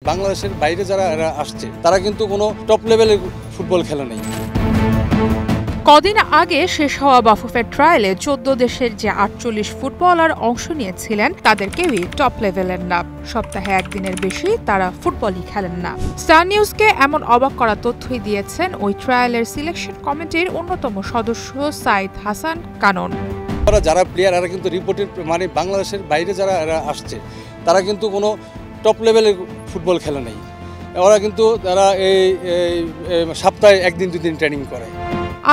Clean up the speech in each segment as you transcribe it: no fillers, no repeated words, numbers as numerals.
বাংলাদেশের বাইরে যারা আসছে তারা কিন্তু কোনো টপ লেভেলের ফুটবল খেলা নেই। কদিন আগে শেষ হওয়া বাফুফের ট্রায়ালে ১৪ দেশের যে ৪৮ ফুটবলার অংশ নিয়েছিলেন তাদের কেউই টপ লেভেলের না। সপ্তাহে একদিনের বেশি তারা ফুটবলই খেলেন না। স্টার নিউজকে এমন অবাক করা তথ্যই দিয়েছেন ওই ট্রায়ালের সিলেকশন কমিটির অন্যতম সদস্য সাইদ হাসান কানন। যারা প্লেয়ার এরা কিন্তু রিপোর্টেড মানে বাংলাদেশের বাইরে যারা আসছে তারা কিন্তু কোনো টপ লেভেলের ফুটবল খেলা নেই। ওরা কিন্তু তারা এই সপ্তাহে একদিন দুদিন ট্রেনিং করে।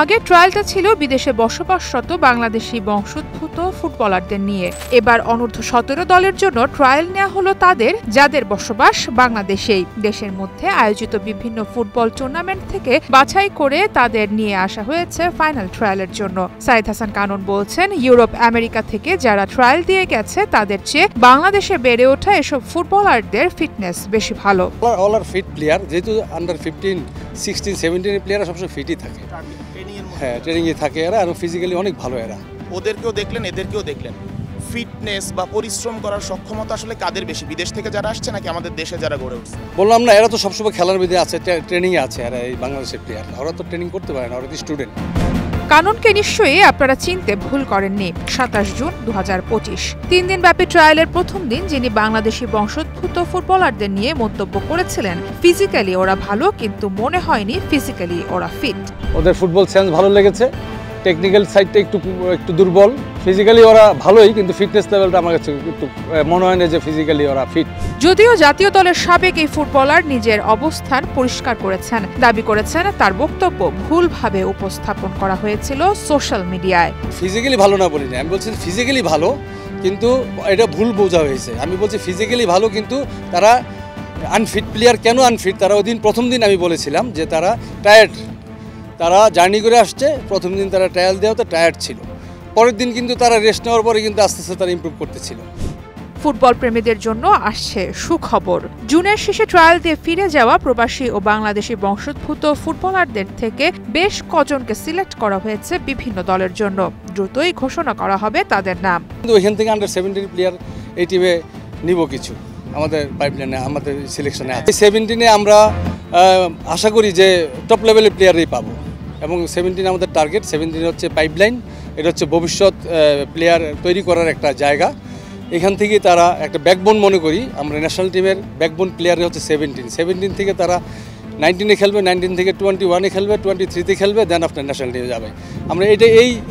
আগে ট্রায়ালটা ছিল বিদেশে বসবাসরত বাংলাদেশি বংশোদ্ভূত ফুটবলারদের নিয়ে। এবার অনূর্ধ্ব ১৭ দলের জন্য ট্রায়াল নেওয়া হলো তাদের যাদের বসবাস বাংলাদেশেই। দেশের মধ্যে আয়োজিত বিভিন্ন ফুটবল টুর্নামেন্ট থেকে বাছাই করে তাদের নিয়ে আসা হয়েছে ফাইনাল ট্রায়ালের জন্য। সাইদ হাসান কানন বলছেন, ইউরোপ আমেরিকা থেকে যারা ট্রায়াল দিয়ে গেছে তাদের চেয়ে বাংলাদেশে বেড়ে ওঠা এসব ফুটবলারদের ফিটনেস বেশি ভালো। অল আর ফিট প্লেয়ার, যেহেতু আন্ডার 15, 16, 17 প্লেয়াররা সবসময় ফিটই থাকে। হ্যাঁ, ট্রেনিংয়ে থাকে এরা, আর ফিজিক্যালি অনেক ভালো এরা। ওদেরকেও দেখলেন, এদেরকেও দেখলেন। ফিটনেস বা পরিশ্রম করার সক্ষমতা আসলে কাদের বেশি, বিদেশ থেকে যারা আসছে নাকি আমাদের দেশে যারা গড়ে উঠছে? বললাম না, এরা তো সবসময় খেলার মধ্যে আছে, ট্রেনিংয়ে আছে। এরা এই বাংলাদেশের প্লেয়ার, ওরা তো ট্রেনিং করতে পারে না, ওরা তো স্টুডেন্ট। কাননকে নিশ্চয়ই আপনারা চিনতে ভুল করেননি। ২৭ জুন ২০২৫ ৩ দিনব্যাপী ট্রায়ালের প্রথম দিন যিনি বাংলাদেশি বংশোদ্ভূত ফুটবলারদের নিয়ে মন্তব্য করেছিলেন, ফিজিক্যালি ওরা ভালো কিন্তু মনে হয়নি ফিজিক্যালি ওরা ফিট। ওদের ফুটবল সেন্স ভালো লেগেছে, টেকনিক্যাল সাইডটা একটু দুর্বল। ফিজিক্যালি ওরা ভালোই, কিন্তু ফিটনেস লেভেলটা আমার কাছে একটু মনে হয় না যে ফিজিক্যালি ওরা ফিট। যদিও জাতীয় দলের সাবেক এই ফুটবলার নিজের অবস্থান পরিষ্কার করেছেন, দাবি করেছেন তার বক্তব্য ভুলভাবে উপস্থাপন করা হয়েছিল সোশ্যাল মিডিয়ায়। ফিজিক্যালি ভালো না বলিনি, আমি বলছি ফিজিক্যালি ভালো, কিন্তু এটা ভুল বোঝা হয়েছে। আমি বলছি ফিজিক্যালি ভালো, কিন্তু তারা আনফিট প্লেয়ার। কেন আনফিট? তারা ওই দিন প্রথম দিন আমি বলেছিলাম যে তারা টায়ার্ড, তারা জার্নি করে আসছে। প্রথম দিন তারা ট্রায়াল দেওয়াতে টায়ার্ড ছিল, পরের দিন কিন্তু তারা রেস্ট নেওয়ার পরে কিন্তু আস্তে আস্তে তারা ইমপ্রুভ করতেছিল। ফুটবল প্রেমীদের জন্য আসছে সুখবর। জুনের শেষে ট্রায়াল দিয়ে ফিরে যাওয়া প্রবাসী ও বাংলাদেশি বংশোদ্ভূত ফুটবলারদের থেকে বেশ কজনকে সিলেক্ট করা হয়েছে বিভিন্ন দলের জন্য। দ্রুতই ঘোষণা করা হবে তাদের নাম। কিন্তু ওইখান থেকে আন্ডার 17 প্লেয়ার এই টিমে নিব কিছু, আমাদের পাইপলাইনে, আমাদের সিলেকশনে আছে। 17-এ আমরা আশা করি যে টপ লেভেলের প্লেয়ারই পাবো, এবং 17 আমাদের টার্গেট। 17 হচ্ছে পাইপলাইন, এটা হচ্ছে ভবিষ্যৎ প্লেয়ার তৈরি করার একটা জায়গা। এখান থেকে তারা একটা ব্যাকবোন মনে করি আমরা, ন্যাশনাল টিমের ব্যাকবোন প্লেয়ার হচ্ছে 17 থেকে তারা 19-এ খেলবে, 19 থেকে 21-এ খেলবে, 23-তে খেলবে, দেন আফটার ন্যাশনাল টিমে যাবে। আমরা এটা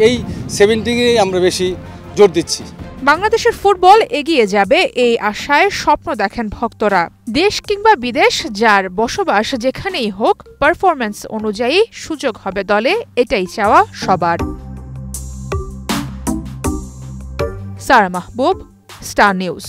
এই 17-এ আমরা বেশি জোর দিচ্ছি। বাংলাদেশের ফুটবল এগিয়ে যাবে এই আশায় স্বপ্ন দেখেন ভক্তরা। দেশ কিংবা বিদেশ, যার বসবাস যেখানেই হোক, পারফরম্যান্স অনুযায়ী সুযোগ হবে দলে, এটাই চাওয়া সবার। সারা মাহবুব, স্টার নিউজ।